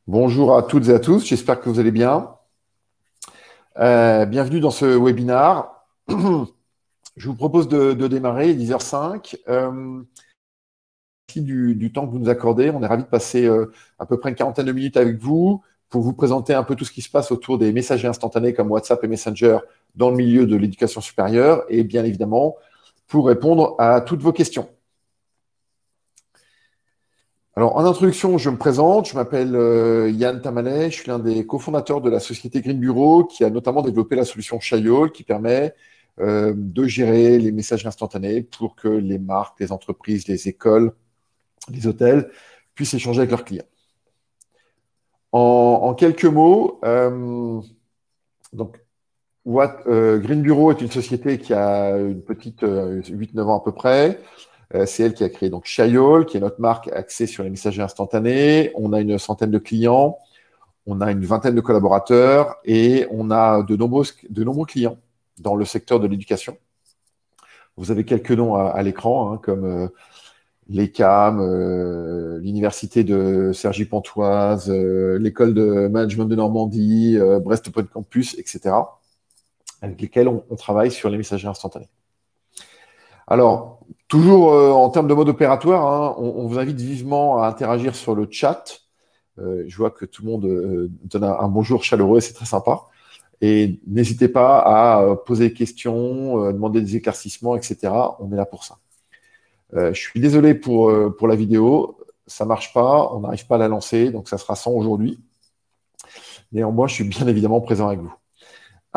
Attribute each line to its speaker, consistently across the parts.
Speaker 1: Bonjour à toutes et à tous, j'espère que vous allez bien. Bienvenue dans ce webinaire. Je vous propose de démarrer, 10h05. Merci du temps que vous nous accordez. On est ravis de passer à peu près une quarantaine de minutes avec vous pour vous présenter un peu tout ce qui se passe autour des messageries instantanés comme WhatsApp et Messenger dans le milieu de l'éducation supérieure et bien évidemment pour répondre à toutes vos questions. Alors, en introduction, je me présente. Je m'appelle Yann Tamalet. Je suis l'un des cofondateurs de la société Green Bureau qui a notamment développé la solution Chayol qui permet de gérer les messages instantanés pour que les marques, les entreprises, les écoles, les hôtels puissent échanger avec leurs clients. En quelques mots, Green Bureau est une société qui a une petite 8-9 ans à peu près. C'est elle qui a créé donc Chayol, qui est notre marque axée sur les messageries instantanées. On a une centaine de clients, on a une vingtaine de collaborateurs et on a de nombreux clients dans le secteur de l'éducation. Vous avez quelques noms à l'écran, hein, comme l'ECAM, l'Université de Cergy-Pontoise, l'École de Management de Normandie, Brest Open Campus, etc., avec lesquels on travaille sur les messageries instantanées. Alors, toujours en termes de mode opératoire, hein, on vous invite vivement à interagir sur le chat. Je vois que tout le monde donne un bonjour chaleureux et c'est très sympa. Et n'hésitez pas à poser des questions, demander des éclaircissements, etc. On est là pour ça. Je suis désolé pour la vidéo. Ça ne marche pas, on n'arrive pas à la lancer, donc ça sera sans aujourd'hui. Néanmoins, je suis bien évidemment présent avec vous.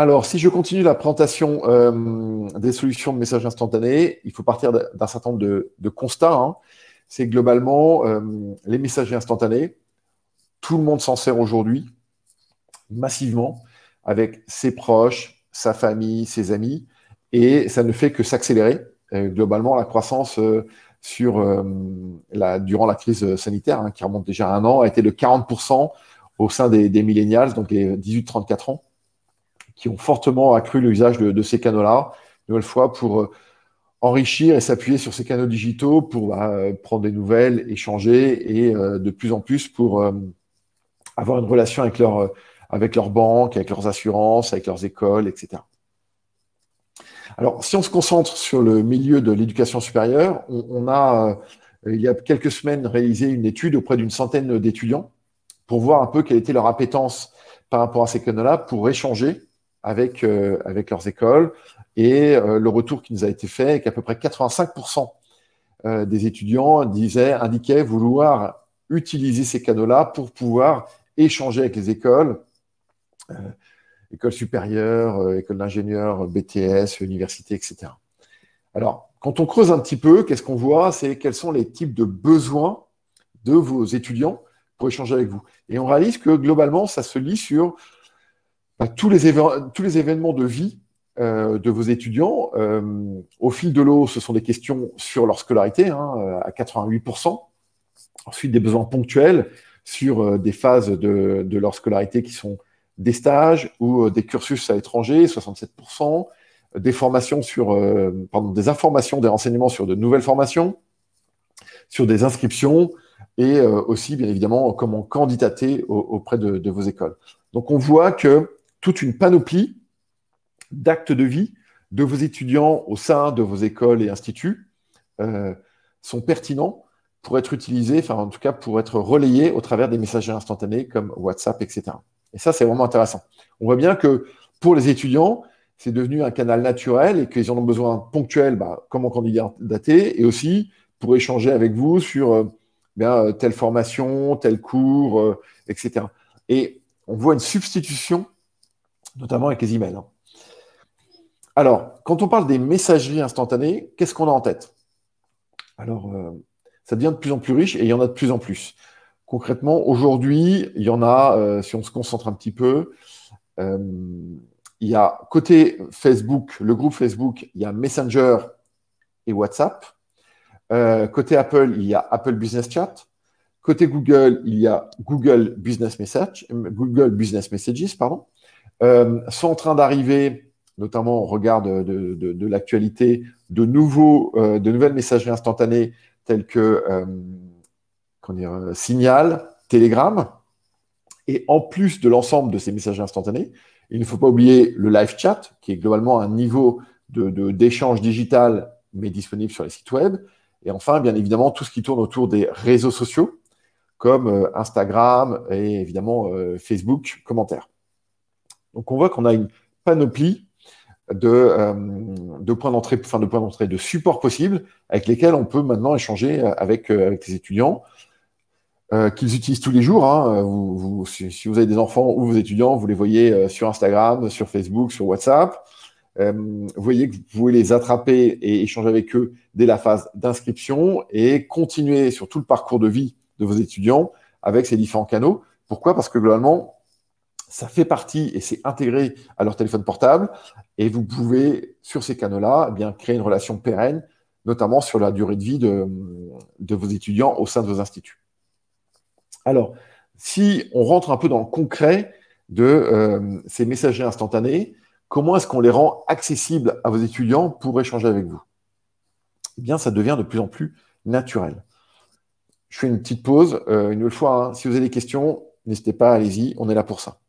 Speaker 1: Alors, si je continue la présentation des solutions de messages instantanés, il faut partir d'un certain nombre de constats. Hein. C'est globalement les messageries instantanées. Tout le monde s'en sert aujourd'hui, massivement, avec ses proches, sa famille, ses amis, et ça ne fait que s'accélérer. Globalement, la croissance durant la crise sanitaire, hein, qui remonte déjà à un an, a été de 40% au sein des millennials, donc les 18-34 ans, qui ont fortement accru l'usage de ces canaux-là, une nouvelle fois, pour enrichir et s'appuyer sur ces canaux digitaux pour prendre des nouvelles, échanger et de plus en plus pour avoir une relation avec leurs banques, avec leurs assurances, avec leurs écoles, etc. Alors, si on se concentre sur le milieu de l'éducation supérieure, on a, il y a quelques semaines, réalisé une étude auprès d'une centaine d'étudiants pour voir un peu quelle était leur appétence par rapport à ces canaux-là pour échanger avec leurs écoles. Et le retour qui nous a été fait est qu'à peu près 85% des étudiants indiquaient vouloir utiliser ces canaux-là pour pouvoir échanger avec les écoles, écoles supérieures, écoles d'ingénieurs, BTS, universités, etc. Alors, quand on creuse un petit peu, qu'est-ce qu'on voit? C'est quels sont les types de besoins de vos étudiants pour échanger avec vous. Et on réalise que globalement, ça se lit sur tous les événements de vie de vos étudiants. Au fil de l'eau, ce sont des questions sur leur scolarité, hein, à 88%. Ensuite, des besoins ponctuels sur des phases de leur scolarité qui sont des stages ou des cursus à l'étranger, 67%. Des formations des informations, des renseignements sur de nouvelles formations, sur des inscriptions et aussi, bien évidemment, comment candidater auprès de vos écoles. Donc, on voit que toute une panoplie d'actes de vie de vos étudiants au sein de vos écoles et instituts sont pertinents pour être utilisés, enfin en tout cas pour être relayés au travers des messageries instantanées comme WhatsApp, etc. Et ça, c'est vraiment intéressant. On voit bien que pour les étudiants, c'est devenu un canal naturel et qu'ils en ont besoin ponctuel, comment candidater, et aussi pour échanger avec vous sur telle formation, tel cours, etc. Et on voit une substitution, notamment avec les emails. Alors, quand on parle des messageries instantanées, qu'est-ce qu'on a en tête? Alors, ça devient de plus en plus riche et il y en a de plus en plus. Concrètement, aujourd'hui, il y en a, si on se concentre un petit peu, il y a côté Facebook, le groupe Facebook, il y a Messenger et WhatsApp. Côté Apple, il y a Apple Business Chat. Côté Google, il y a Google Business Messages, pardon. Sont en train d'arriver, notamment au regard de l'actualité, de nouvelles messageries instantanées telles que Signal, Telegram. Et en plus de l'ensemble de ces messageries instantanées, il ne faut pas oublier le live chat, qui est globalement un niveau d'échange digital, mais disponible sur les sites web. Et enfin, bien évidemment, tout ce qui tourne autour des réseaux sociaux, comme Instagram et évidemment Facebook, commentaires. Donc, on voit qu'on a une panoplie de points d'entrée, de supports possibles avec lesquels on peut maintenant échanger avec les étudiants qu'ils utilisent tous les jours. Hein. Si vous avez des enfants ou vos étudiants, vous les voyez sur Instagram, sur Facebook, sur WhatsApp. Vous voyez que vous pouvez les attraper et échanger avec eux dès la phase d'inscription et continuer sur tout le parcours de vie de vos étudiants avec ces différents canaux. Pourquoi? Parce que globalement, ça fait partie et c'est intégré à leur téléphone portable et vous pouvez, sur ces canaux-là, créer une relation pérenne, notamment sur la durée de vie de vos étudiants au sein de vos instituts. Alors, si on rentre un peu dans le concret de ces messageries instantanées, comment est-ce qu'on les rend accessibles à vos étudiants pour échanger avec vous? Eh bien, ça devient de plus en plus naturel. Je fais une petite pause. Une autre fois, si vous avez des questions, n'hésitez pas, allez-y, on est là pour ça.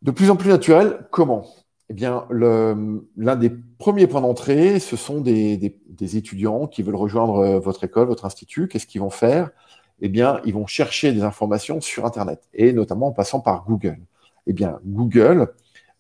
Speaker 1: De plus en plus naturel, comment? Eh bien, l'un des premiers points d'entrée, ce sont des étudiants qui veulent rejoindre votre école, votre institut. Qu'est-ce qu'ils vont faire? Eh bien, ils vont chercher des informations sur Internet, et notamment en passant par Google. Eh bien, Google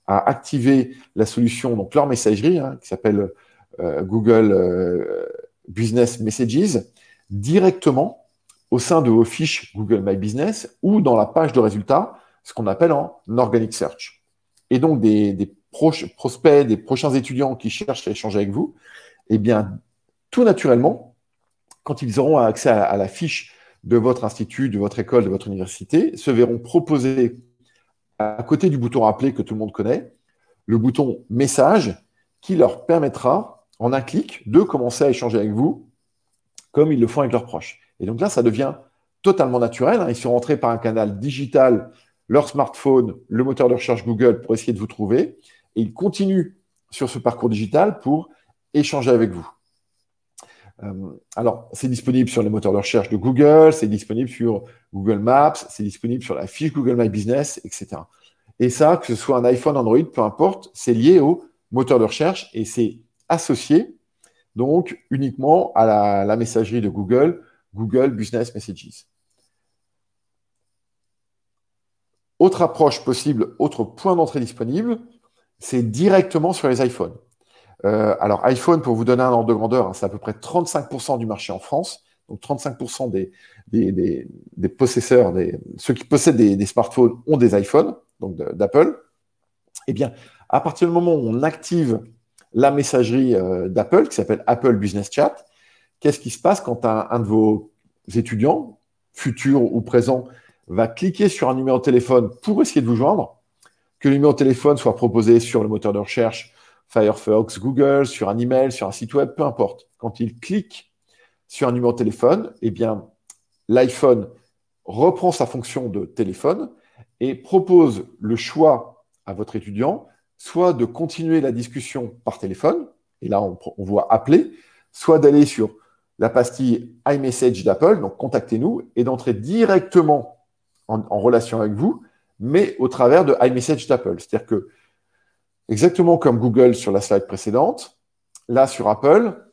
Speaker 1: a activé la solution, donc leur messagerie, qui s'appelle Google Business Messages, directement au sein de vos fiches Google My Business ou dans la page de résultats, ce qu'on appelle en organic search. Et donc, des prospects, des prochains étudiants qui cherchent à échanger avec vous, eh bien, tout naturellement, quand ils auront accès à la fiche de votre institut, de votre école, de votre université, se verront proposer, à côté du bouton Appeler que tout le monde connaît, le bouton Message qui leur permettra, en un clic, de commencer à échanger avec vous comme ils le font avec leurs proches. Et donc là, ça devient totalement naturel. Ils sont rentrés par un canal digital, leur smartphone, le moteur de recherche Google pour essayer de vous trouver. Et ils continuent sur ce parcours digital pour échanger avec vous. Alors, c'est disponible sur les moteurs de recherche de Google, c'est disponible sur Google Maps, c'est disponible sur la fiche Google My Business, etc. Et ça, que ce soit un iPhone, Android, peu importe, c'est lié au moteur de recherche et c'est associé donc uniquement à la messagerie de Google, Google Business Messages. Autre approche possible, autre point d'entrée disponible, c'est directement sur les iPhones. Alors, iPhone, pour vous donner un ordre de grandeur, c'est à peu près 35% du marché en France. Donc, 35% des possesseurs, ceux qui possèdent des smartphones ont des iPhones, donc d'Apple. Eh bien, à partir du moment où on active la messagerie d'Apple, qui s'appelle Apple Business Chat, qu'est-ce qui se passe quand un de vos étudiants, futurs ou présents, va cliquer sur un numéro de téléphone pour essayer de vous joindre, que le numéro de téléphone soit proposé sur le moteur de recherche Firefox, Google, sur un email, sur un site web, peu importe. Quand il clique sur un numéro de téléphone, eh bien, l'iPhone reprend sa fonction de téléphone et propose le choix à votre étudiant, soit de continuer la discussion par téléphone, et là on voit appeler, soit d'aller sur la pastille iMessage d'Apple, donc contactez-nous, et d'entrer directement en relation avec vous, mais au travers de iMessage d'Apple. C'est-à-dire que exactement comme Google sur la slide précédente, là sur Apple,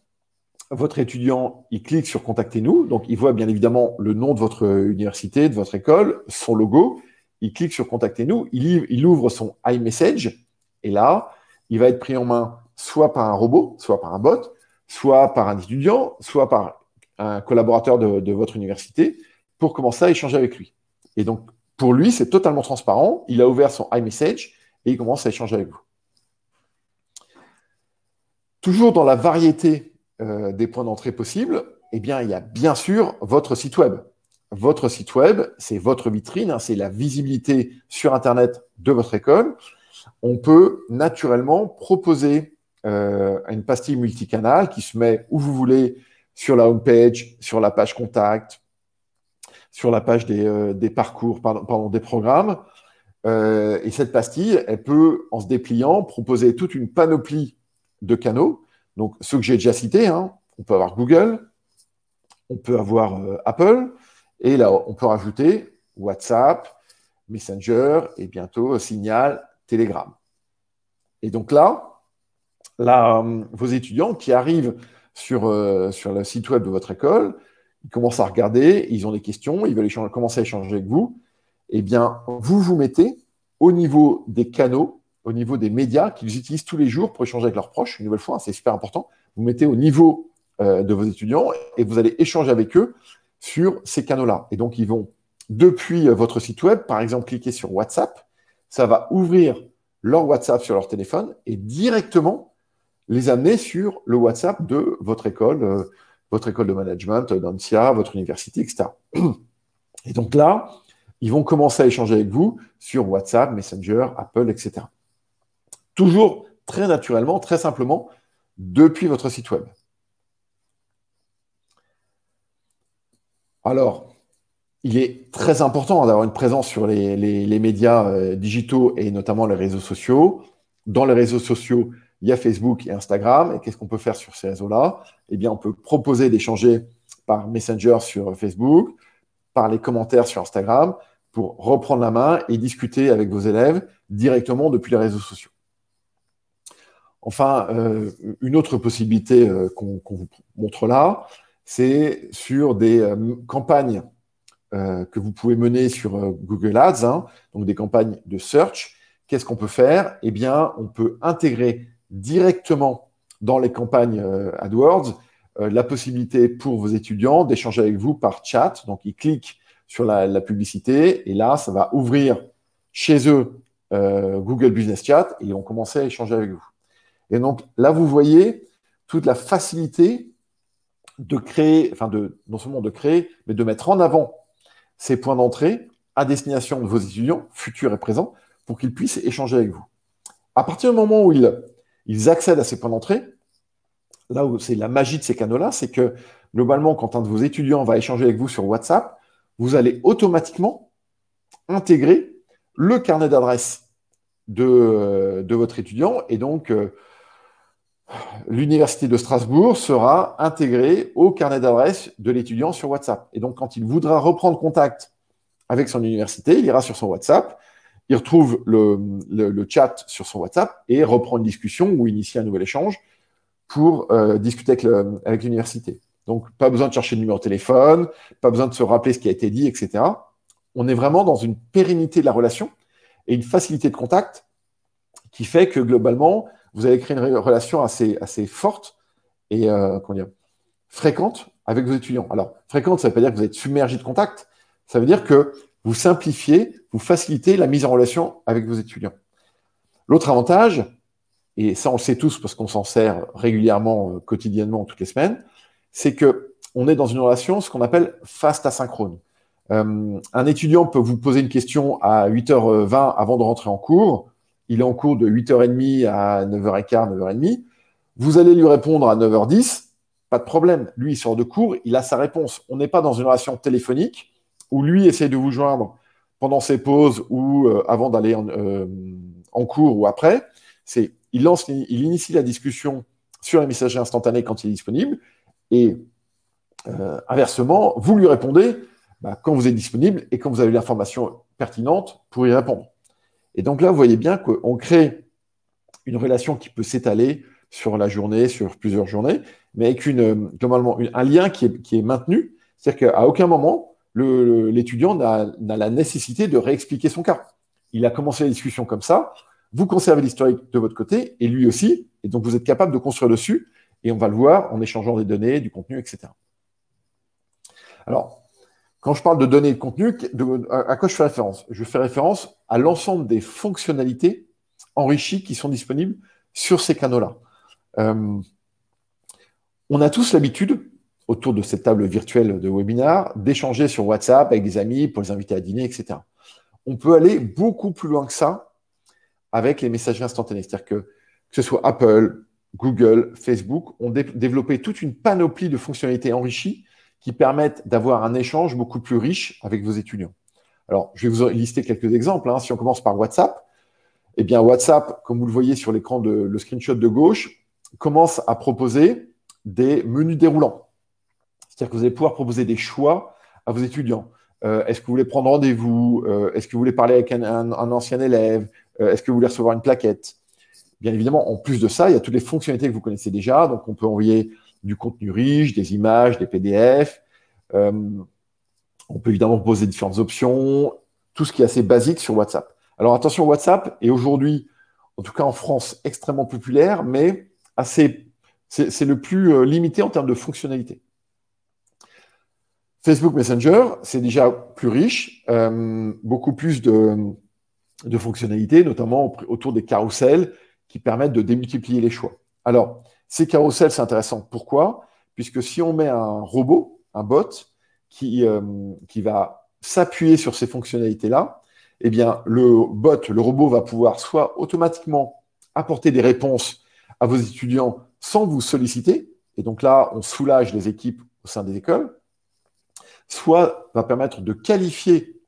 Speaker 1: votre étudiant, il clique sur Contactez-nous, donc il voit bien évidemment le nom de votre université, de votre école, son logo, il clique sur Contactez-nous, il ouvre son iMessage, et là, il va être pris en main soit par un robot, soit par un bot, soit par un étudiant, soit par un collaborateur de votre université, pour commencer à échanger avec lui. Et donc, pour lui, c'est totalement transparent, il a ouvert son iMessage, et il commence à échanger avec vous. Toujours dans la variété des points d'entrée possibles, eh bien, il y a bien sûr votre site web. Votre site web, c'est votre vitrine, c'est la visibilité sur Internet de votre école. On peut naturellement proposer une pastille multicanal qui se met où vous voulez, sur la homepage, sur la page contact, sur la page des parcours, des programmes. Et cette pastille, elle peut, en se dépliant, proposer toute une panoplie de canaux. Donc, ceux que j'ai déjà cités, on peut avoir Google, on peut avoir Apple, et là, on peut rajouter WhatsApp, Messenger et bientôt Signal, Telegram. Et donc là, vos étudiants qui arrivent sur le site web de votre école, ils commencent à regarder, ils ont des questions, ils veulent commencer à échanger avec vous. Eh bien, vous vous mettez au niveau des canaux, au niveau des médias qu'ils utilisent tous les jours pour échanger avec leurs proches. Une nouvelle fois, c'est super important. Vous mettez au niveau de vos étudiants et vous allez échanger avec eux sur ces canaux-là. Et donc, ils vont, depuis votre site web, par exemple, cliquer sur WhatsApp. Ça va ouvrir leur WhatsApp sur leur téléphone et directement les amener sur le WhatsApp de votre école de management, d'ANSIA, votre université, etc. Et donc là, ils vont commencer à échanger avec vous sur WhatsApp, Messenger, Apple, etc. Toujours très naturellement, très simplement, depuis votre site web. Alors, il est très important d'avoir une présence sur les médias digitaux et notamment les réseaux sociaux. Dans les réseaux sociaux, il y a Facebook et Instagram. Et qu'est-ce qu'on peut faire sur ces réseaux-là? Eh bien, on peut proposer d'échanger par Messenger sur Facebook, par les commentaires sur Instagram, pour reprendre la main et discuter avec vos élèves directement depuis les réseaux sociaux. Enfin, une autre possibilité qu'on vous montre là, c'est sur des campagnes que vous pouvez mener sur Google Ads, donc des campagnes de search. Qu'est-ce qu'on peut faire? Eh bien, on peut intégrer directement dans les campagnes AdWords la possibilité pour vos étudiants d'échanger avec vous par chat. Donc, ils cliquent sur la publicité et là, ça va ouvrir chez eux Google Business Chat et ils vont commencer à échanger avec vous. Et donc, là, vous voyez toute la facilité de créer, non seulement de créer, mais de mettre en avant ces points d'entrée à destination de vos étudiants, futurs et présents, pour qu'ils puissent échanger avec vous. À partir du moment où ils accèdent à ces points d'entrée, là où c'est la magie de ces canaux-là, c'est que globalement, quand un de vos étudiants va échanger avec vous sur WhatsApp, vous allez automatiquement intégrer le carnet d'adresse de votre étudiant et donc l'Université de Strasbourg sera intégrée au carnet d'adresse de l'étudiant sur WhatsApp. Et donc, quand il voudra reprendre contact avec son université, il ira sur son WhatsApp, il retrouve le chat sur son WhatsApp et reprend une discussion ou initie un nouvel échange pour discuter avec l'université. Donc, pas besoin de chercher le numéro de téléphone, pas besoin de se rappeler ce qui a été dit, etc. On est vraiment dans une pérennité de la relation et une facilité de contact qui fait que globalement, vous allez créer une relation assez forte et fréquente avec vos étudiants. Alors, fréquente, ça ne veut pas dire que vous êtes submergé de contact, ça veut dire que vous simplifiez, vous facilitez la mise en relation avec vos étudiants. L'autre avantage, et ça on le sait tous parce qu'on s'en sert régulièrement, quotidiennement, toutes les semaines, c'est qu'on est dans une relation, ce qu'on appelle fast asynchrone. Un étudiant peut vous poser une question à 8h20 avant de rentrer en cours. Il est en cours de 8h30 à 9h15, 9h30. Vous allez lui répondre à 9h10, pas de problème. Lui, il sort de cours, il a sa réponse. On n'est pas dans une relation téléphonique où lui essaie de vous joindre pendant ses pauses ou avant d'aller en cours ou après. Il initie la discussion sur la messagerie instantanée quand il est disponible et inversement, vous lui répondez quand vous êtes disponible et quand vous avez l'information pertinente pour y répondre. Et donc là, vous voyez bien qu'on crée une relation qui peut s'étaler sur la journée, sur plusieurs journées, mais avec globalement un lien qui est maintenu. C'est-à-dire qu'à aucun moment, l'étudiant n'a la nécessité de réexpliquer son cas. Il a commencé la discussion comme ça, vous conservez l'historique de votre côté, et lui aussi, et donc vous êtes capable de construire dessus, et on va le voir en échangeant des données, du contenu, etc. Alors, quand je parle de données et de contenu, à quoi je fais référence? Je fais référence à l'ensemble des fonctionnalités enrichies qui sont disponibles sur ces canaux-là. On a tous l'habitude, autour de cette table virtuelle de webinar, d'échanger sur WhatsApp avec des amis pour les inviter à dîner, etc. On peut aller beaucoup plus loin que ça avec les messageries instantanées. C'est-à-dire que ce soit Apple, Google, Facebook, ont développé toute une panoplie de fonctionnalités enrichies qui permettent d'avoir un échange beaucoup plus riche avec vos étudiants. Alors, je vais vous lister quelques exemples. Si on commence par WhatsApp, eh bien, WhatsApp, comme vous le voyez sur l'écran le screenshot de gauche, commence à proposer des menus déroulants. C'est-à-dire que vous allez pouvoir proposer des choix à vos étudiants. Est-ce que vous voulez prendre rendez-vous? Est-ce que vous voulez parler avec un ancien élève? Est-ce que vous voulez recevoir une plaquette? Bien évidemment, en plus de ça, il y a toutes les fonctionnalités que vous connaissez déjà. Donc, on peut envoyer du contenu riche, des images, des PDF. On peut évidemment proposer différentes options, tout ce qui est assez basique sur WhatsApp. Alors attention, WhatsApp est aujourd'hui, en tout cas en France, extrêmement populaire, mais c'est le plus limité en termes de fonctionnalité. Facebook Messenger, c'est déjà plus riche, beaucoup plus de fonctionnalités, notamment autour des carousels qui permettent de démultiplier les choix. Alors, ces carousels, c'est intéressant. Pourquoi? Puisque si on met un robot, un bot, qui va s'appuyer sur ces fonctionnalités-là, eh bien, le bot, le robot va pouvoir soit automatiquement apporter des réponses à vos étudiants sans vous solliciter, et donc là, on soulage les équipes au sein des écoles, soit va permettre de qualifier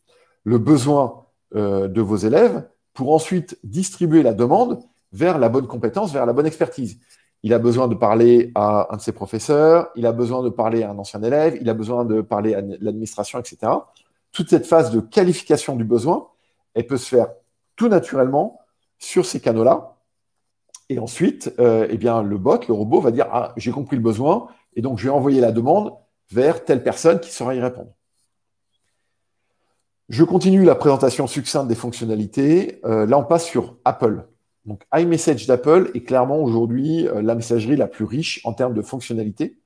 Speaker 1: le besoin de vos élèves pour ensuite distribuer la demande vers la bonne compétence, vers la bonne expertise. Il a besoin de parler à un de ses professeurs, il a besoin de parler à un ancien élève, il a besoin de parler à l'administration, etc. Toute cette phase de qualification du besoin, elle peut se faire tout naturellement sur ces canaux-là. Et ensuite, eh bien, le bot, le robot va dire « Ah, j'ai compris le besoin, et donc je vais envoyer la demande vers telle personne qui saura y répondre ». Je continue la présentation succincte des fonctionnalités. Là, on passe sur Apple. Donc, iMessage d'Apple est clairement aujourd'hui la messagerie la plus riche en termes de fonctionnalités,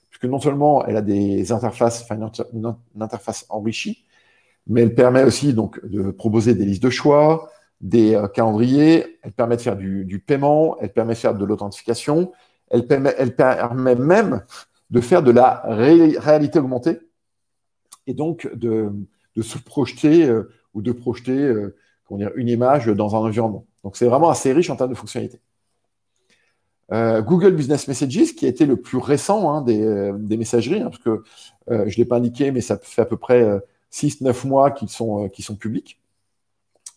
Speaker 1: puisque non seulement elle a des interfaces, une interface enrichie, mais elle permet aussi donc de proposer des listes de choix, des calendriers, elle permet de faire du paiement, elle permet de faire de l'authentification, elle permet même de faire de la réalité augmentée et donc de se projeter ou de projeter une image dans un environnement. Donc, c'est vraiment assez riche en termes de fonctionnalités. Google Business Messages, qui a été le plus récent des messageries, parce que je ne l'ai pas indiqué, mais ça fait à peu près 6-9 mois qu'ils sont publics.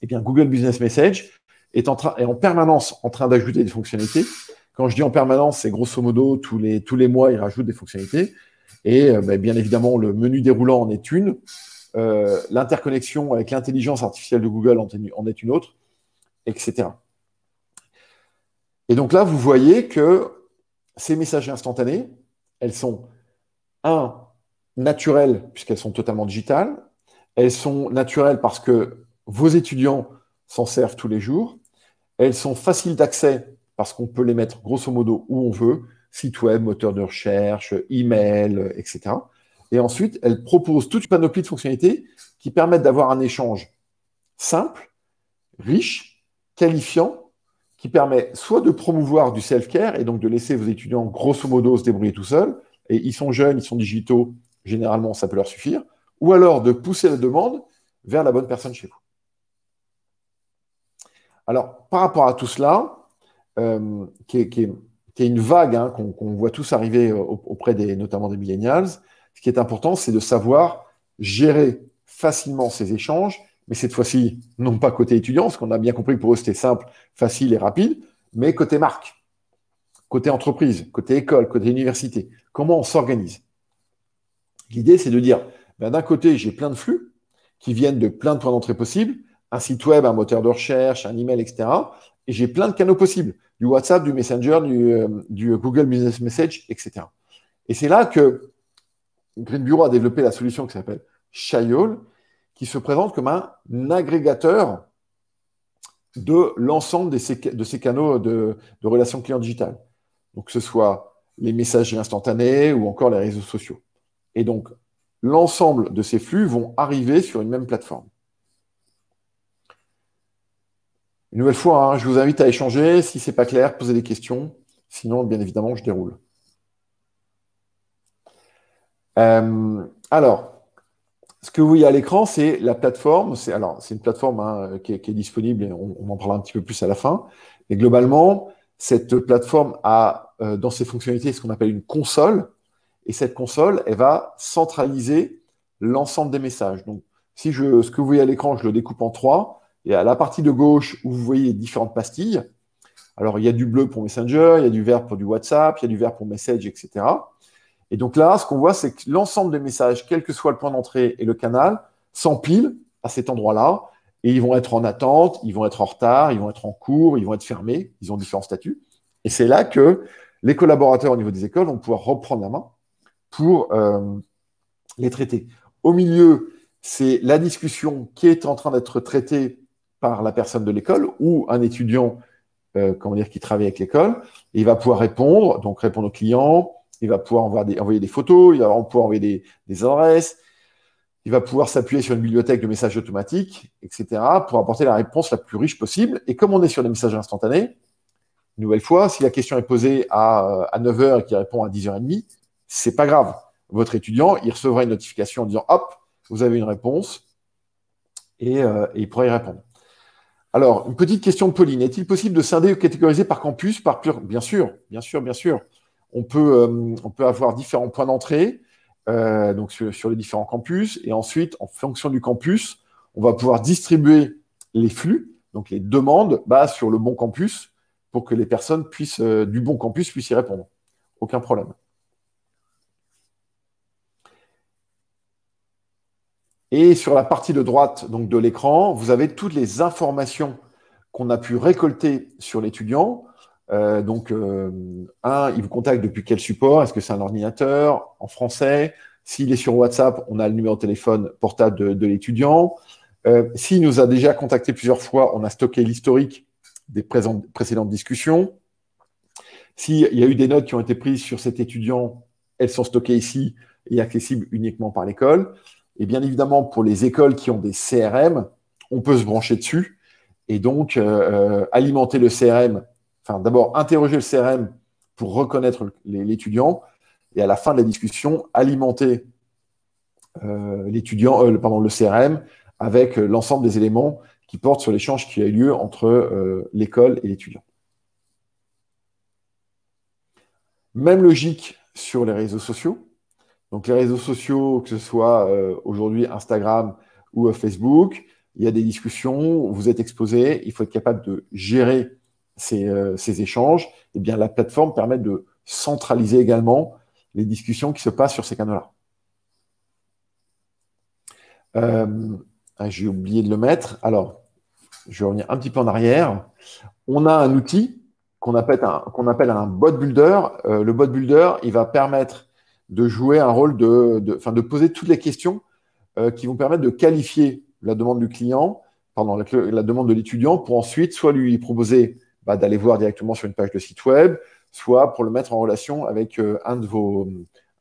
Speaker 1: Eh bien, Google Business Message est en permanence en train d'ajouter des fonctionnalités. Quand je dis en permanence, c'est grosso modo tous les mois, ils rajoutent des fonctionnalités. Et bien évidemment, le menu déroulant en est une. L'interconnexion avec l'intelligence artificielle de Google en est une autre, etc. Et donc là, vous voyez que ces messageries instantanées, elles sont, naturelles, puisqu'elles sont totalement digitales. Elles sont naturelles parce que vos étudiants s'en servent tous les jours. Elles sont faciles d'accès parce qu'on peut les mettre grosso modo où on veut, site web, moteur de recherche, email, etc. Et ensuite, elles proposent toute une panoplie de fonctionnalités qui permettent d'avoir un échange simple, riche, qualifiant, qui permet soit de promouvoir du self-care et donc de laisser vos étudiants grosso modo se débrouiller tout seuls, et ils sont jeunes, ils sont digitaux, généralement ça peut leur suffire, ou alors de pousser la demande vers la bonne personne chez vous. Alors, par rapport à tout cela, qui est une vague qu'on voit tous arriver auprès notamment des millennials, ce qui est important, c'est de savoir gérer facilement ces échanges, mais cette fois-ci, non pas côté étudiant, parce qu'on a bien compris que pour eux, c'était simple, facile et rapide, mais côté marque, côté entreprise, côté école, côté université. Comment on s'organise? L'idée, c'est de dire, d'un côté, j'ai plein de flux qui viennent de plein de points d'entrée possibles, un site web, un moteur de recherche, un email, etc. Et j'ai plein de canaux possibles, du WhatsApp, du Messenger, du Google Business Message, etc. Et c'est là que Green Bureau a développé la solution qui s'appelle Shyall, qui se présente comme un agrégateur de l'ensemble de ces canaux de relations clients digitales. Donc, que ce soit les messageries instantanées ou encore les réseaux sociaux. Et donc, l'ensemble de ces flux vont arriver sur une même plateforme. Une nouvelle fois, je vous invite à échanger. Si ce n'est pas clair, posez des questions. Sinon, bien évidemment, je déroule. Alors, ce que vous voyez à l'écran, c'est la plateforme. C'est une plateforme qui est disponible, et on en parlera un petit peu plus à la fin. Mais globalement, cette plateforme a dans ses fonctionnalités ce qu'on appelle une console. Et cette console, elle va centraliser l'ensemble des messages. Donc, ce que vous voyez à l'écran, je le découpe en 3. Et à la partie de gauche, où vous voyez les différentes pastilles, alors il y a du bleu pour Messenger, il y a du vert pour du WhatsApp, il y a du vert pour Message, etc. Et donc là, ce qu'on voit, c'est que l'ensemble des messages, quel que soit le point d'entrée et le canal, s'empilent à cet endroit-là et ils vont être en attente, ils vont être en retard, ils vont être en cours, ils vont être fermés, ils ont différents statuts. Et c'est là que les collaborateurs au niveau des écoles vont pouvoir reprendre la main pour les traiter. Au milieu, c'est la discussion qui est en train d'être traitée par la personne de l'école ou un étudiant qui travaille avec l'école. Et il va pouvoir répondre, donc répondre aux clients, il va pouvoir envoyer des photos, il va pouvoir envoyer des adresses, il va pouvoir s'appuyer sur une bibliothèque de messages automatiques, etc., pour apporter la réponse la plus riche possible. Et comme on est sur des messages instantanés, une nouvelle fois, si la question est posée à 9 h et qu'il répond à 10 h 30, c'est pas grave. Votre étudiant, il recevra une notification en disant « Hop, vous avez une réponse » et il pourra y répondre. Alors, une petite question de Pauline. Est-il possible de scinder ou catégoriser par campus, par pur... Bien sûr, bien sûr, bien sûr. On peut avoir différents points d'entrée donc sur les différents campus. Et ensuite, en fonction du campus, on va pouvoir distribuer les flux, donc les demandes, sur le bon campus pour que les personnes du bon campus puissent y répondre. Aucun problème. Et sur la partie de droite donc, de l'écran, vous avez toutes les informations qu'on a pu récolter sur l'étudiant. Il vous contacte depuis quel support? Est-ce que c'est un ordinateur en français? S'il est sur WhatsApp, on a le numéro de téléphone portable de l'étudiant. S'il nous a déjà contacté plusieurs fois, on a stocké l'historique des précédentes discussions. S'il y a eu des notes qui ont été prises sur cet étudiant, elles sont stockées ici et accessibles uniquement par l'école. Et bien évidemment, pour les écoles qui ont des CRM, on peut se brancher dessus et donc alimenter le CRM, enfin d'abord interroger le CRM pour reconnaître l'étudiant et à la fin de la discussion, alimenter le CRM avec l'ensemble des éléments qui portent sur l'échange qui a eu lieu entre l'école et l'étudiant. Même logique sur les réseaux sociaux. Donc, les réseaux sociaux, que ce soit aujourd'hui Instagram ou Facebook, il y a des discussions, vous êtes exposé, il faut être capable de gérer ces échanges. Et bien, la plateforme permet de centraliser également les discussions qui se passent sur ces canaux-là. J'ai oublié de le mettre. Alors, je vais revenir un petit peu en arrière. On a un outil qu'on appelle un bot builder. Le bot builder, il va permettre de jouer un rôle de poser toutes les questions qui vont permettre de qualifier la demande du client, la demande de l'étudiant, pour ensuite soit lui proposer d'aller voir directement sur une page de site web, soit pour le mettre en relation avec un de vos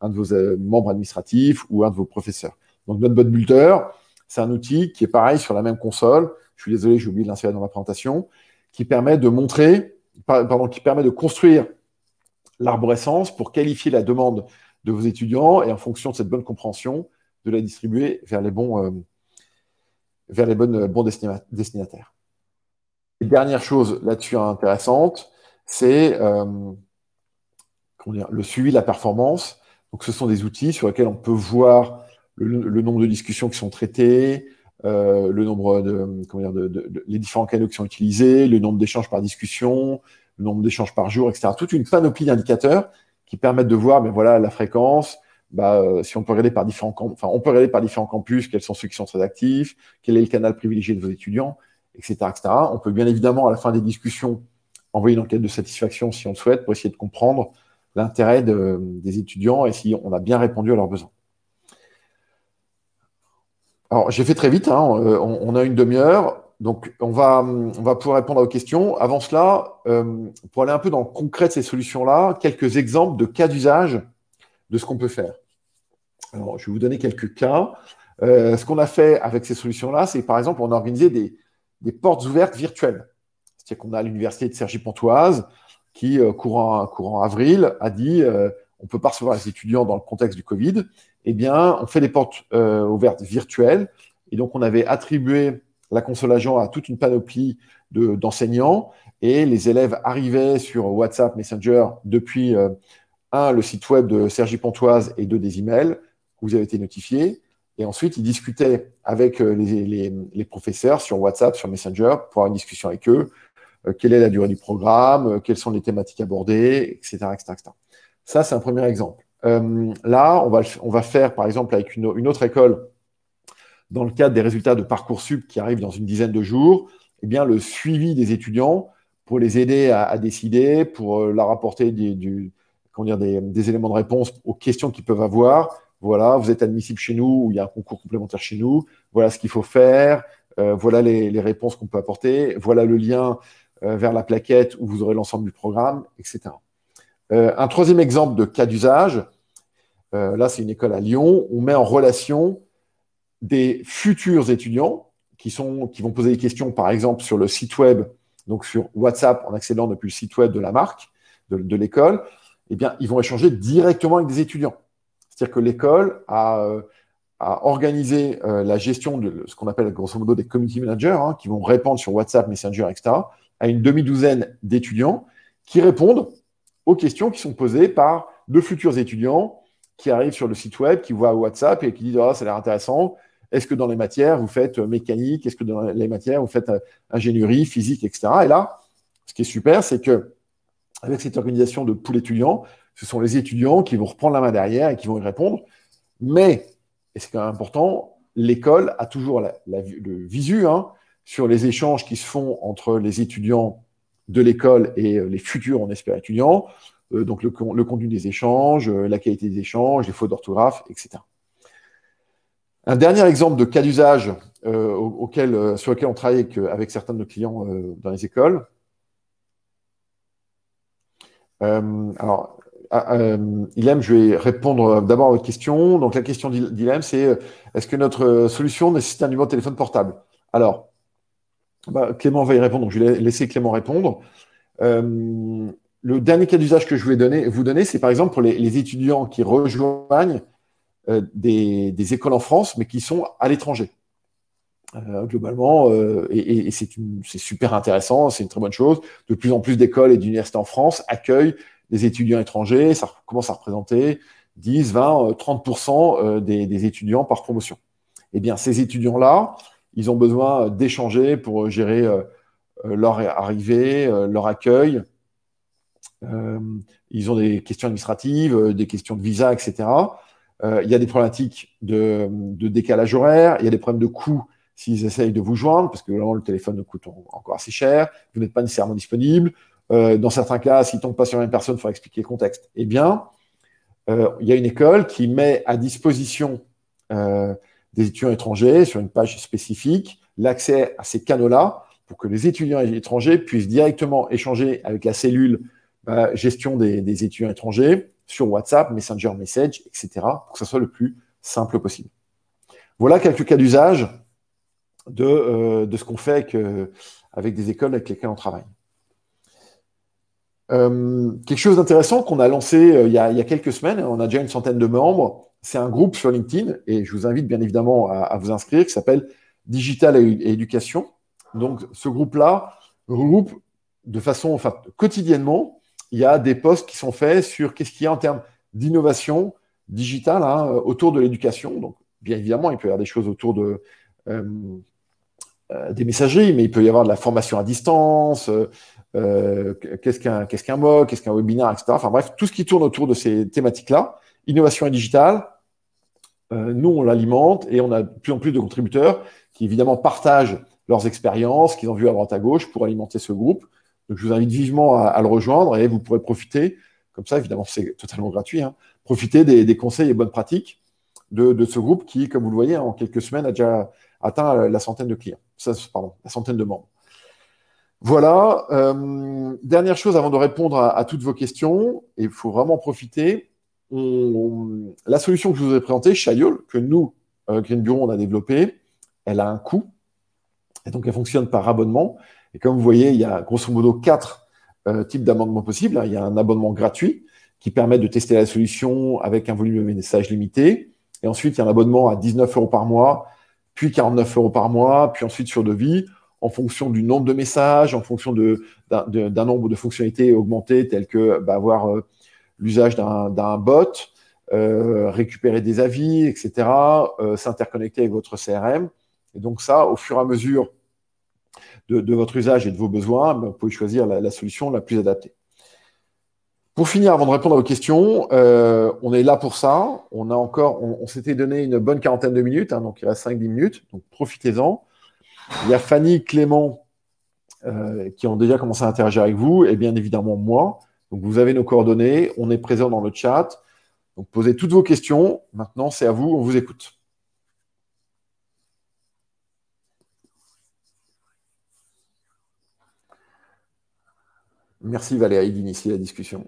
Speaker 1: membres administratifs ou un de vos professeurs. Donc, notre bot builder, c'est un outil qui est pareil sur la même console. Je suis désolé, j'ai oublié de l'insérer dans la présentation, qui permet de construire l'arborescence pour qualifier la demande de vos étudiants et en fonction de cette bonne compréhension, de la distribuer vers les bons destinataires. Et dernière chose là-dessus intéressante, c'est le suivi de la performance. Donc, ce sont des outils sur lesquels on peut voir le nombre de discussions qui sont traitées, le nombre les différents canaux qui sont utilisés, le nombre d'échanges par discussion, le nombre d'échanges par jour, etc. Toute une panoplie d'indicateurs qui permettent de voir la fréquence, si on peut regarder par différents campus, quels sont ceux qui sont très actifs, quel est le canal privilégié de vos étudiants, etc., etc. On peut bien évidemment, à la fin des discussions, envoyer une enquête de satisfaction si on le souhaite pour essayer de comprendre l'intérêt des étudiants et si on a bien répondu à leurs besoins. Alors, j'ai fait très vite, on a une demi-heure, donc on va pouvoir répondre aux questions. Avant cela, pour aller un peu dans le concret de ces solutions-là, quelques exemples de cas d'usage de ce qu'on peut faire. Alors, je vais vous donner quelques cas. Ce qu'on a fait avec ces solutions-là, c'est par exemple, on a organisé des portes ouvertes virtuelles. C'est-à-dire qu'on a l'université de Cergy-Pontoise qui, courant avril, a dit on ne peut pas recevoir les étudiants dans le contexte du Covid. Eh bien, on fait des portes ouvertes virtuelles. Et donc, on avait attribué la console agent à toute une panoplie d'enseignants. Et les élèves arrivaient sur WhatsApp, Messenger, depuis le site web de Cergy-Pontoise et des emails où vous avez été notifiés. Et ensuite, ils discutaient avec les professeurs sur WhatsApp, sur Messenger, pour avoir une discussion avec eux. Quelle est la durée du programme, quelles sont les thématiques abordées, etc., etc., etc. Ça, c'est un premier exemple. Là, on va faire, par exemple, avec une autre école, dans le cadre des résultats de Parcoursup qui arrivent dans une dizaine de jours, eh bien, le suivi des étudiants pour les aider à décider, pour leur apporter des éléments de réponse aux questions qu'ils peuvent avoir. Voilà, vous êtes admissible chez nous, ou il y a un concours complémentaire chez nous, voilà ce qu'il faut faire, voilà les réponses qu'on peut apporter, voilà le lien vers la plaquette où vous aurez l'ensemble du programme, etc. Un troisième exemple de cas d'usage, là c'est une école à Lyon, on met en relation des futurs étudiants qui vont poser des questions, par exemple, sur le site web, donc sur WhatsApp, en accédant depuis le site web de la marque, de l'école, eh bien, ils vont échanger directement avec des étudiants. C'est-à-dire que l'école a organisé la gestion de ce qu'on appelle grosso modo des community managers, hein, qui vont répondre sur WhatsApp, Messenger, etc., à une demi-douzaine d'étudiants qui répondent aux questions qui sont posées par de futurs étudiants qui arrivent sur le site web, qui voient WhatsApp et qui disent « Ah, ça a l'air intéressant. Est-ce que dans les matières, vous faites mécanique? Est-ce que dans les matières, vous faites ingénierie, physique, etc. » Et là, ce qui est super, c'est que avec cette organisation de pool étudiants, ce sont les étudiants qui vont reprendre la main derrière et qui vont y répondre. Mais, et c'est quand même important, l'école a toujours le visu sur les échanges qui se font entre les étudiants de l'école et les futurs, on espère, étudiants. Donc le contenu des échanges, la qualité des échanges, les fautes d'orthographe, etc. Un dernier exemple de cas d'usage sur lequel on travaille avec certains de nos clients dans les écoles. Alors, Ilham, je vais répondre d'abord à votre question. Donc, la question d'Ilham, c'est est-ce que notre solution nécessite un numéro de téléphone portable? Alors, Clément va y répondre, donc je vais laisser Clément répondre. Le dernier cas d'usage que je vais vous donner, c'est par exemple pour les étudiants qui rejoignent des écoles en France, mais qui sont à l'étranger. Globalement, et c'est super intéressant, c'est une très bonne chose. De plus en plus d'écoles et d'universités en France accueillent des étudiants étrangers, ça commence à représenter 10, 20, 30% des étudiants par promotion. Eh bien, ces étudiants-là, ils ont besoin d'échanger pour gérer leur arrivée, leur accueil. Ils ont des questions administratives, des questions de visa, etc. Il y a des problématiques de décalage horaire, il y a des problèmes de coûts s'ils essayent de vous joindre, parce que vraiment le téléphone coûte encore assez cher, vous n'êtes pas nécessairement disponible. Dans certains cas, s'ils ne tombent pas sur la même personne, il faut expliquer le contexte. Eh bien, il y a une école qui met à disposition des étudiants étrangers sur une page spécifique l'accès à ces canaux-là pour que les étudiants étrangers puissent directement échanger avec la cellule gestion des étudiants étrangers sur WhatsApp, Messenger Message, etc., pour que ce soit le plus simple possible. Voilà quelques cas d'usage de ce qu'on fait avec des écoles avec lesquelles on travaille. Quelque chose d'intéressant qu'on a lancé il y a quelques semaines, on a déjà une centaine de membres, c'est un groupe sur LinkedIn, et je vous invite bien évidemment à vous inscrire, qui s'appelle Digital et Éducation. Donc ce groupe-là regroupe de façon quotidiennement, il y a des posts qui sont faits sur qu'est-ce qu'il y a en termes d'innovation digitale autour de l'éducation. Donc bien évidemment, il peut y avoir des choses autour des messageries, mais il peut y avoir de la formation à distance, qu'est-ce qu'un MOOC, qu'est-ce qu'un webinaire, etc. Enfin bref, tout ce qui tourne autour de ces thématiques-là, innovation et digitale, nous on l'alimente et on a de plus en plus de contributeurs qui évidemment partagent leurs expériences qu'ils ont vues à droite à gauche pour alimenter ce groupe. Donc je vous invite vivement à le rejoindre et vous pourrez profiter, comme ça évidemment c'est totalement gratuit, profiter des conseils et bonnes pratiques de ce groupe qui, comme vous le voyez, en quelques semaines a déjà atteint la centaine de clients, la centaine de membres. Voilà. Dernière chose avant de répondre à toutes vos questions, et il faut vraiment profiter. La solution que je vous ai présentée, Shayol, que nous, Green Bureau, on a développée, elle a un coût, et donc elle fonctionne par abonnement. Et comme vous voyez, il y a grosso modo 4 types d'abonnements possibles. Il y a un abonnement gratuit qui permet de tester la solution avec un volume de messages limité. Et ensuite, il y a un abonnement à 19 € par mois, puis 49 € par mois, puis ensuite sur devis, en fonction du nombre de messages, en fonction d'un nombre de fonctionnalités augmentées, telles que avoir l'usage d'un bot, récupérer des avis, etc., s'interconnecter avec votre CRM. Et donc ça, au fur et à mesure de votre usage et de vos besoins, vous pouvez choisir la solution la plus adaptée. Pour finir, avant de répondre à vos questions, on est là pour ça. On s'était donné une bonne quarantaine de minutes, hein, donc il reste 5-10 minutes, donc profitez-en. Il y a Fanny, Clément, qui ont déjà commencé à interagir avec vous, et bien évidemment moi. Donc vous avez nos coordonnées, on est présent dans le chat. Donc posez toutes vos questions. Maintenant, c'est à vous, on vous écoute. Merci Valérie d'initier la discussion.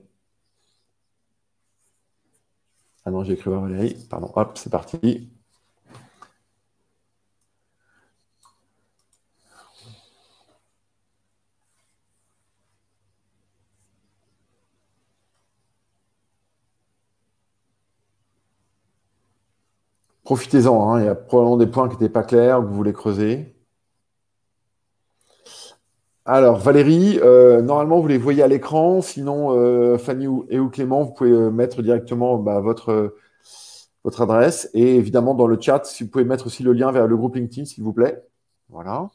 Speaker 1: Ah non, j'ai écrit à Valérie. Pardon, hop, c'est parti. Profitez-en, hein, il y a probablement des points qui n'étaient pas clairs, que vous voulez creuser. Alors, Valérie, normalement, vous les voyez à l'écran. Sinon, Fanny ou Clément, vous pouvez mettre directement votre adresse. Et évidemment, dans le chat, si vous pouvez mettre aussi le lien vers le groupe LinkedIn, s'il vous plaît. Voilà.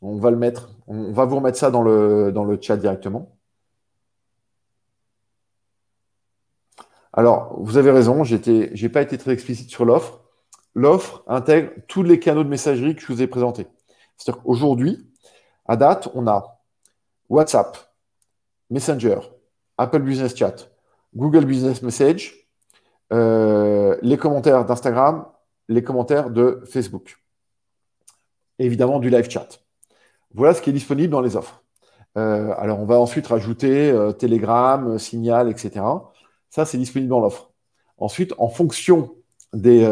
Speaker 1: On va le mettre. On va vous remettre ça dans le chat directement. Alors, vous avez raison, j'ai pas été très explicite sur l'offre. L'offre intègre tous les canaux de messagerie que je vous ai présentés. C'est-à-dire qu'aujourd'hui, à date, on a WhatsApp, Messenger, Apple Business Chat, Google Business Message, les commentaires d'Instagram, les commentaires de Facebook. Et évidemment, du live chat. Voilà ce qui est disponible dans les offres. Alors, on va ensuite rajouter Telegram, Signal, etc. Ça, c'est disponible dans l'offre. Ensuite, en fonction des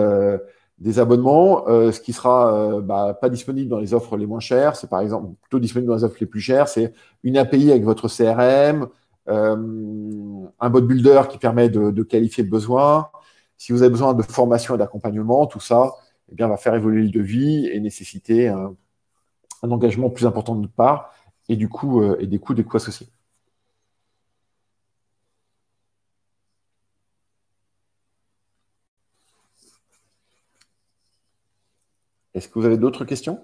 Speaker 1: abonnements, ce qui sera pas disponible dans les offres les moins chères, c'est par exemple plutôt disponible dans les offres les plus chères, c'est une API avec votre CRM, un bot builder qui permet de qualifier le besoin. Si vous avez besoin de formation et d'accompagnement, tout ça eh bien, va faire évoluer le devis et nécessiter un engagement plus important de notre part et du coup et des coûts associés. Est-ce que vous avez d'autres questions?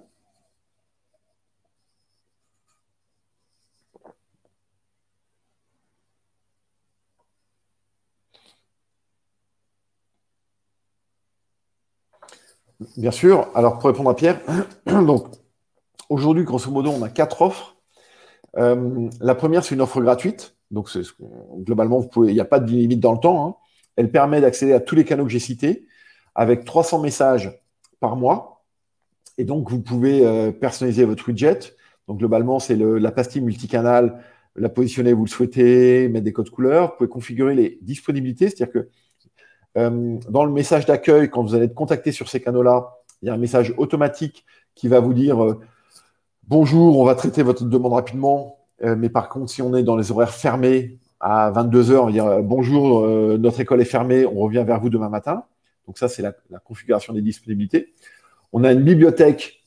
Speaker 1: Bien sûr. Alors, pour répondre à Pierre, donc aujourd'hui, grosso modo, on a 4 offres. La première, c'est une offre gratuite. Donc, globalement, il n'y a pas de limite dans le temps, hein. Elle permet d'accéder à tous les canaux que j'ai cités avec 300 messages par mois. Et donc, vous pouvez personnaliser votre widget. Donc, globalement, c'est la pastille multicanal, la positionner où vous le souhaitez, mettre des codes couleurs. Vous pouvez configurer les disponibilités, c'est-à-dire que dans le message d'accueil, quand vous allez être contacté sur ces canaux-là, il y a un message automatique qui va vous dire bonjour, on va traiter votre demande rapidement, mais par contre, si on est dans les horaires fermés à 22 heures, on va dire bonjour, notre école est fermée, on revient vers vous demain matin. Donc ça, c'est la configuration des disponibilités. On a une bibliothèque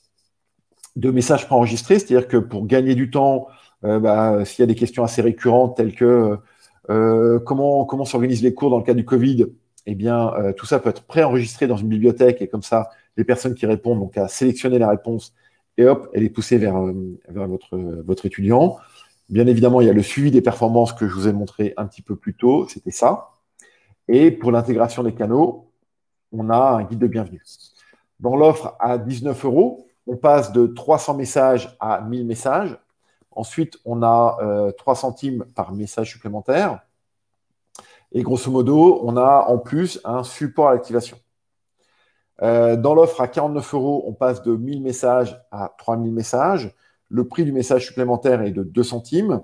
Speaker 1: de messages préenregistrés, c'est-à-dire que pour gagner du temps, s'il y a des questions assez récurrentes telles que comment s'organisent les cours dans le cas du Covid, eh bien, tout ça peut être préenregistré dans une bibliothèque et comme ça, les personnes qui répondent donc à sélectionner la réponse et hop, elle est poussée vers votre étudiant. Bien évidemment, il y a le suivi des performances que je vous ai montré un petit peu plus tôt, c'était ça. Et pour l'intégration des canaux, on a un guide de bienvenue. Dans l'offre à 19 €, on passe de 300 messages à 1000 messages. Ensuite, on a 3 centimes par message supplémentaire. Et grosso modo, on a en plus un support à l'activation. Dans l'offre à 49 €, on passe de 1000 messages à 3000 messages. Le prix du message supplémentaire est de 2 centimes.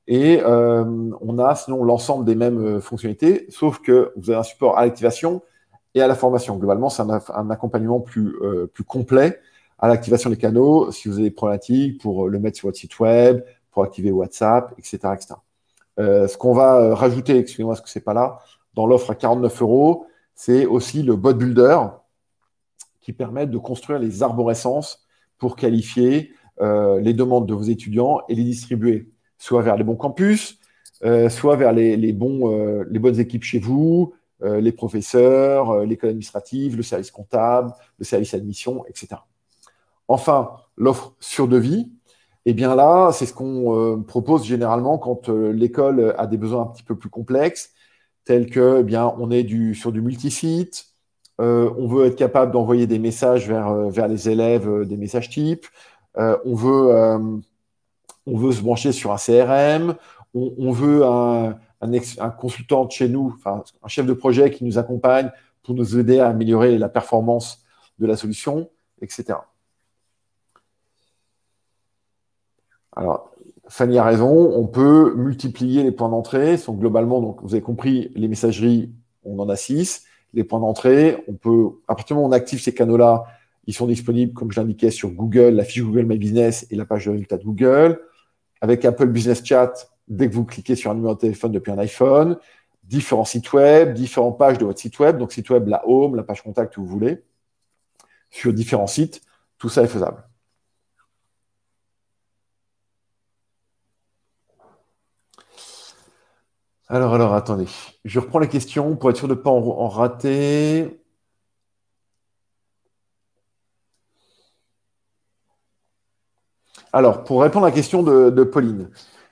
Speaker 1: Et on a sinon l'ensemble des mêmes fonctionnalités, sauf que vous avez un support à l'activation et à la formation. Globalement, c'est un accompagnement plus complet à l'activation des canaux, si vous avez des problématiques, pour le mettre sur votre site web, pour activer WhatsApp, etc. etc. Ce qu'on va rajouter, excusez-moi parce que ce n'est pas là, dans l'offre à 49 €, c'est aussi le bot builder qui permet de construire les arborescences pour qualifier les demandes de vos étudiants et les distribuer, soit vers les bons campus, soit vers les bonnes équipes chez vous, les professeurs, l'école administrative, le service comptable, le service admission, etc. Enfin, l'offre sur devis, Et bien là, c'est ce qu'on propose généralement quand l'école a des besoins un petit peu plus complexes, tels que, eh bien, on est sur du multisite, on veut être capable d'envoyer des messages vers les élèves, des messages types, on veut se brancher sur un CRM, on veut un consultant de chez nous, enfin, un chef de projet qui nous accompagne pour nous aider à améliorer la performance de la solution, etc. Alors, Fanny a raison, on peut multiplier les points d'entrée. Donc, globalement, donc, vous avez compris, les messageries, on en a 6. Les points d'entrée, on peut, à partir du moment où on active ces canaux-là, ils sont disponibles, comme je l'indiquais, sur Google, la fiche Google My Business et la page de résultats de Google. Avec Apple Business Chat, dès que vous cliquez sur un numéro de téléphone depuis un iPhone, différents sites web, différentes pages de votre site web, donc site web, la home, la page contact que vous voulez, sur différents sites, tout ça est faisable. Alors, attendez. Je reprends les questions pour être sûr de ne pas en rater. Alors, pour répondre à la question de Pauline,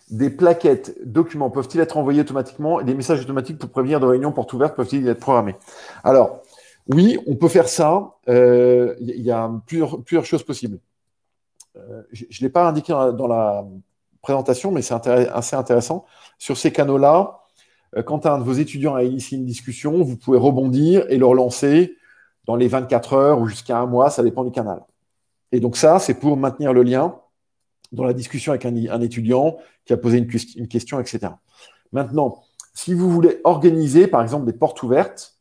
Speaker 1: des plaquettes documents peuvent-ils être envoyés automatiquement et des messages automatiques pour prévenir de réunions portes ouvertes peuvent-ils être programmés? Alors, oui, on peut faire ça. Il y a plusieurs choses possibles. Je ne l'ai pas indiqué dans la présentation, mais c'est assez intéressant. Sur ces canaux-là, quand un de vos étudiants a initié une discussion, vous pouvez rebondir et le relancer dans les 24 heures ou jusqu'à un mois, ça dépend du canal. Et donc ça, c'est pour maintenir le lien dans la discussion avec un étudiant qui a posé une question, etc. Maintenant, si vous voulez organiser, par exemple, des portes ouvertes,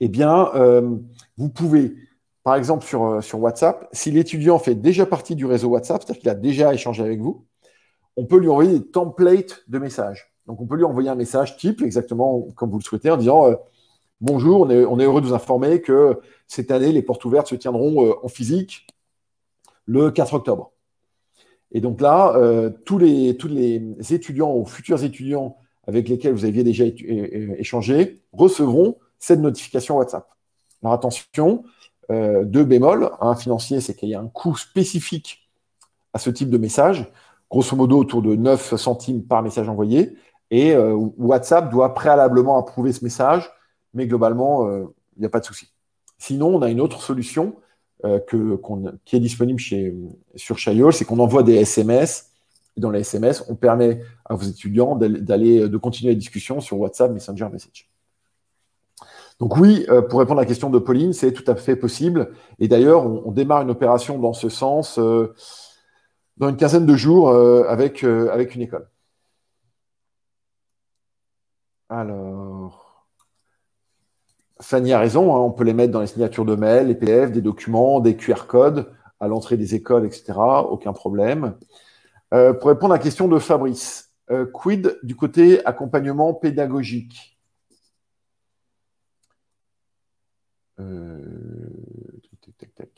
Speaker 1: eh bien, vous pouvez, par exemple, sur WhatsApp, si l'étudiant fait déjà partie du réseau WhatsApp, c'est-à-dire qu'il a déjà échangé avec vous, on peut lui envoyer des templates de messages. Donc, on peut lui envoyer un message type, exactement comme vous le souhaitez, en disant bonjour, on est heureux de vous informer que cette année, les portes ouvertes se tiendront en physique le 4 octobre. Et donc là, tous les étudiants ou futurs étudiants avec lesquels vous aviez déjà échangé recevront cette notification WhatsApp. Alors attention, deux bémols. Un financier, c'est qu'il y a un coût spécifique à ce type de message, grosso modo autour de 9 centimes par message envoyé. Et WhatsApp doit préalablement approuver ce message, mais globalement, il n'y a pas de souci. Sinon, on a une autre solution qui est disponible sur Shayol, c'est qu'on envoie des SMS. Et dans les SMS, on permet à vos étudiants de continuer la discussion sur WhatsApp, Messenger, Message. Donc oui, pour répondre à la question de Pauline, c'est tout à fait possible. Et d'ailleurs, on démarre une opération dans ce sens dans une quinzaine de jours avec une école. Alors, Fanny a raison, hein, on peut les mettre dans les signatures de mail, les PDF, des documents, des QR codes à l'entrée des écoles, etc. Aucun problème. Pour répondre à la question de Fabrice, quid du côté accompagnement pédagogique? Tac, tac.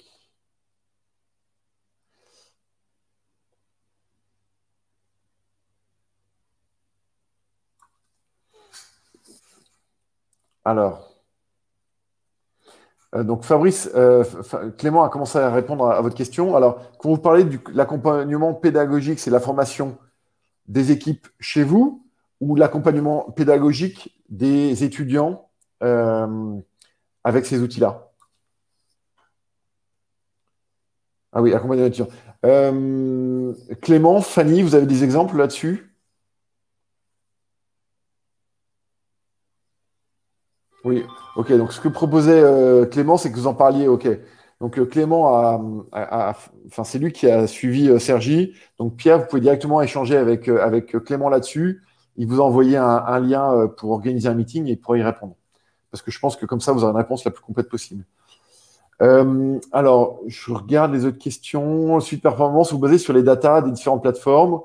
Speaker 1: Alors, donc Fabrice, Clément a commencé à répondre à votre question. Alors, quand vous parlez de l'accompagnement pédagogique, c'est la formation des équipes chez vous ou l'accompagnement pédagogique des étudiants avec ces outils-là? Ah oui, accompagnement des étudiants. Clément, Fanny, vous avez des exemples là-dessus? Oui, ok. Donc, ce que proposait Clément, c'est que vous en parliez. Ok. Donc, Clément enfin, c'est lui qui a suivi Sergi. Donc, Pierre, vous pouvez directement échanger avec Clément là-dessus. Il vous a envoyé un lien pour organiser un meeting et il pourra y répondre. Parce que je pense que comme ça, vous aurez une réponse la plus complète possible. Alors, je regarde les autres questions. Suite performance, vous basez sur les datas des différentes plateformes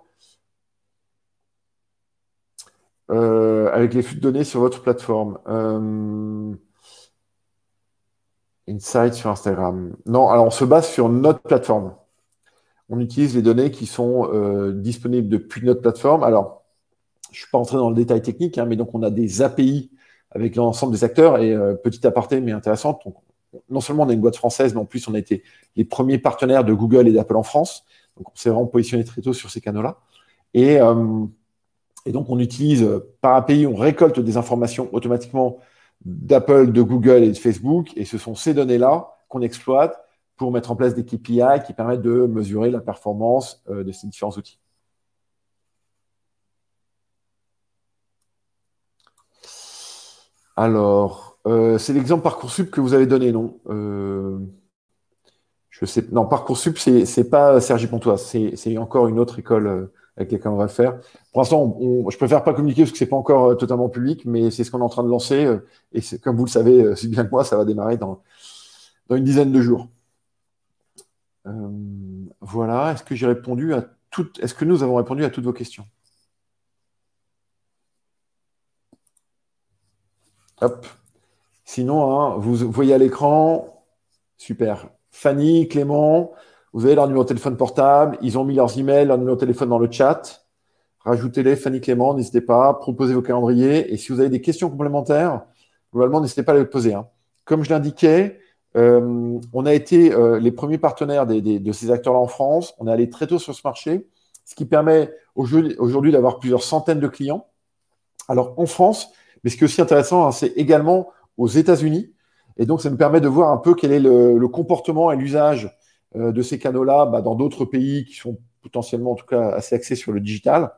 Speaker 1: avec les flux de données sur votre plateforme. Insight sur Instagram. Non, alors on se base sur notre plateforme. On utilise les données qui sont disponibles depuis notre plateforme. Alors, je ne suis pas entré dans le détail technique, hein, mais donc on a des API avec l'ensemble des acteurs. Et petit aparté, mais intéressant, non seulement on est une boîte française, mais en plus on a été les premiers partenaires de Google et d'Apple en France. Donc, on s'est vraiment positionné très tôt sur ces canaux-là. Et, euh, et donc, on utilise par API, on récolte des informations automatiquement d'Apple, de Google et de Facebook. Et ce sont ces données-là qu'on exploite pour mettre en place des KPI qui permettent de mesurer la performance de ces différents outils. Alors, c'est l'exemple Parcoursup que vous avez donné, non? Je sais, non, Parcoursup, c'est pas Sergi Pontoise, c'est encore une autre école avec laquelle on va le faire. Pour l'instant, je préfère pas communiquer parce que c'est pas encore totalement public, mais c'est ce qu'on est en train de lancer. Et comme vous le savez, si bien que moi, ça va démarrer dans une dizaine de jours. Voilà, est-ce que j'ai répondu à toutes, est-ce que nous avons répondu à toutes vos questions? Hop. Sinon, hein, vous voyez à l'écran, super. Fanny, Clément, vous avez leur numéro de téléphone portable, ils ont mis leurs emails, leur numéro de téléphone dans le chat. Rajoutez-les, Fanny, Clément, n'hésitez pas, proposez vos calendriers. Et si vous avez des questions complémentaires, globalement, n'hésitez pas à les poser, hein. Comme je l'indiquais, on a été les premiers partenaires de ces acteurs-là en France. On est allé très tôt sur ce marché, ce qui permet aujourd'hui d'avoir plusieurs centaines de clients. Alors en France, mais ce qui est aussi intéressant, hein, c'est également aux États-Unis. Et donc, ça nous permet de voir un peu quel est le comportement et l'usage de ces canaux-là dans d'autres pays qui sont potentiellement, en tout cas, assez axés sur le digital.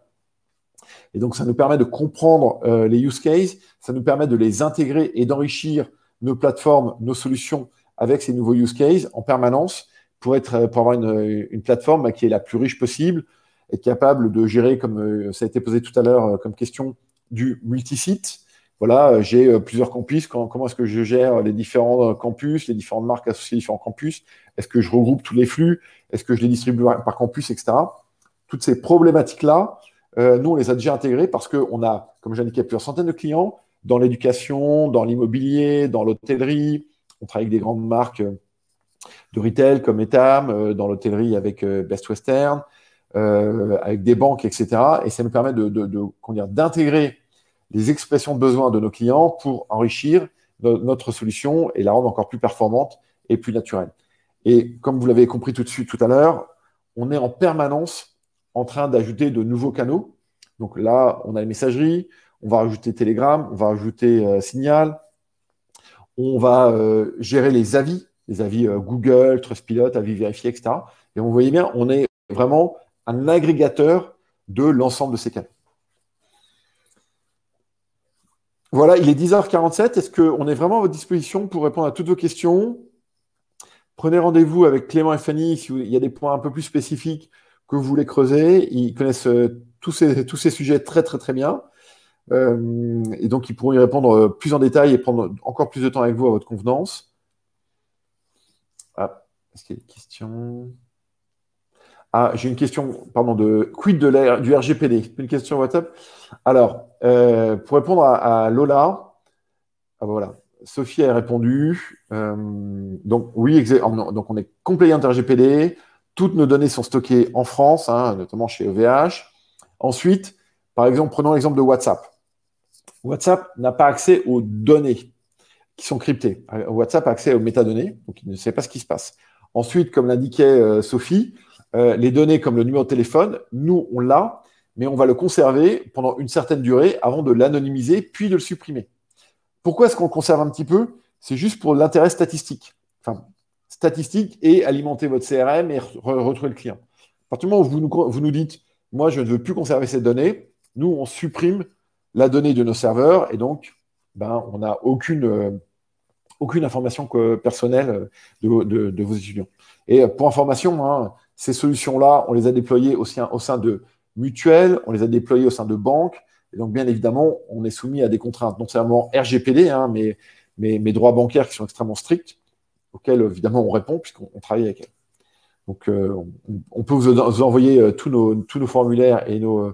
Speaker 1: Et donc, ça nous permet de comprendre les use cases, ça nous permet de les intégrer et d'enrichir nos plateformes, nos solutions avec ces nouveaux use cases en permanence pour avoir une plateforme qui est la plus riche possible, être capable de gérer, comme ça a été posé tout à l'heure comme question, du multisite. Voilà, j'ai plusieurs campus. Comment est-ce que je gère les différents campus, les différentes marques associées aux différents campus? Est-ce que je regroupe tous les flux? Est-ce que je les distribue par campus, etc. Toutes ces problématiques-là, nous, on les a déjà intégrées parce qu'on a, comme j'indiquais, plusieurs centaines de clients dans l'éducation, dans l'immobilier, dans l'hôtellerie. On travaille avec des grandes marques de retail comme Etam, dans l'hôtellerie avec Best Western, avec des banques, etc. Et ça nous permet d'intégrer les expressions de besoin de nos clients pour enrichir notre solution et la rendre encore plus performante et plus naturelle. Et comme vous l'avez compris tout de suite tout à l'heure, on est en permanence en train d'ajouter de nouveaux canaux. Donc là, on a les messageries, on va rajouter Telegram, on va rajouter Signal, on va gérer les avis Google, Trustpilot, avis vérifiés, etc. Et vous voyez bien, on est vraiment un agrégateur de l'ensemble de ces canaux. Voilà, il est 10h47. Est-ce qu'on est vraiment à votre disposition pour répondre à toutes vos questions? Prenez rendez-vous avec Clément et Fanny s'il y a des points un peu plus spécifiques que vous voulez creuser. Ils connaissent tous ces sujets très, très, très bien. Et donc, ils pourront y répondre plus en détail et prendre encore plus de temps avec vous à votre convenance. Ah, est-ce qu'il y a des questions? Ah, j'ai une question, pardon, quid du RGPD? Une question WhatsApp. Alors, pour répondre à Lola, voilà, Sophie a répondu. Donc, oui, donc on est compliant RGPD. Toutes nos données sont stockées en France, hein, notamment chez OVH. Ensuite, par exemple, prenons l'exemple de WhatsApp. WhatsApp n'a pas accès aux données qui sont cryptées. WhatsApp a accès aux métadonnées, donc il ne sait pas ce qui se passe. Ensuite, comme l'indiquait Sophie, les données comme le numéro de téléphone, nous, on l'a, mais on va le conserver pendant une certaine durée avant de l'anonymiser, puis de le supprimer. Pourquoi est-ce qu'on le conserve un petit peu? C'est juste pour l'intérêt statistique. Enfin, statistique et alimenter votre CRM et retrouver le client. À partir du moment où vous nous dites, moi, je ne veux plus conserver ces données, nous, on supprime la donnée de nos serveurs et donc, on n'a aucune information personnelle de vos étudiants. Et pour information, hein, ces solutions-là, on les a déployées aussi au sein de mutuelles, on les a déployées au sein de banques. Et donc, bien évidemment, on est soumis à des contraintes, non seulement RGPD, hein, mais mes droits bancaires qui sont extrêmement stricts, auxquels, évidemment, on répond puisqu'on travaille avec elles. Donc, on peut vous envoyer tous nos formulaires et nos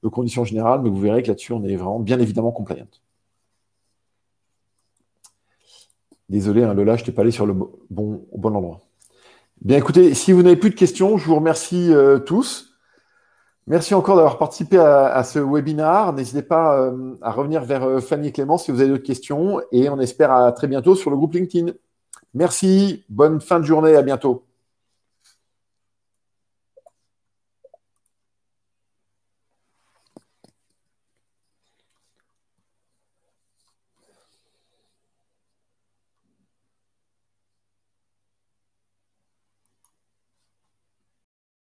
Speaker 1: conditions générales, mais vous verrez que là-dessus, on est vraiment, bien évidemment, compliant. Désolé, hein, Lola, je t'ai pas allé sur au bon endroit. Bien, écoutez, si vous n'avez plus de questions, je vous remercie tous. Merci encore d'avoir participé à ce webinaire. N'hésitez pas à revenir vers Fanny et Clément si vous avez d'autres questions. Et on espère à très bientôt sur le groupe LinkedIn. Merci, bonne fin de journée, à bientôt.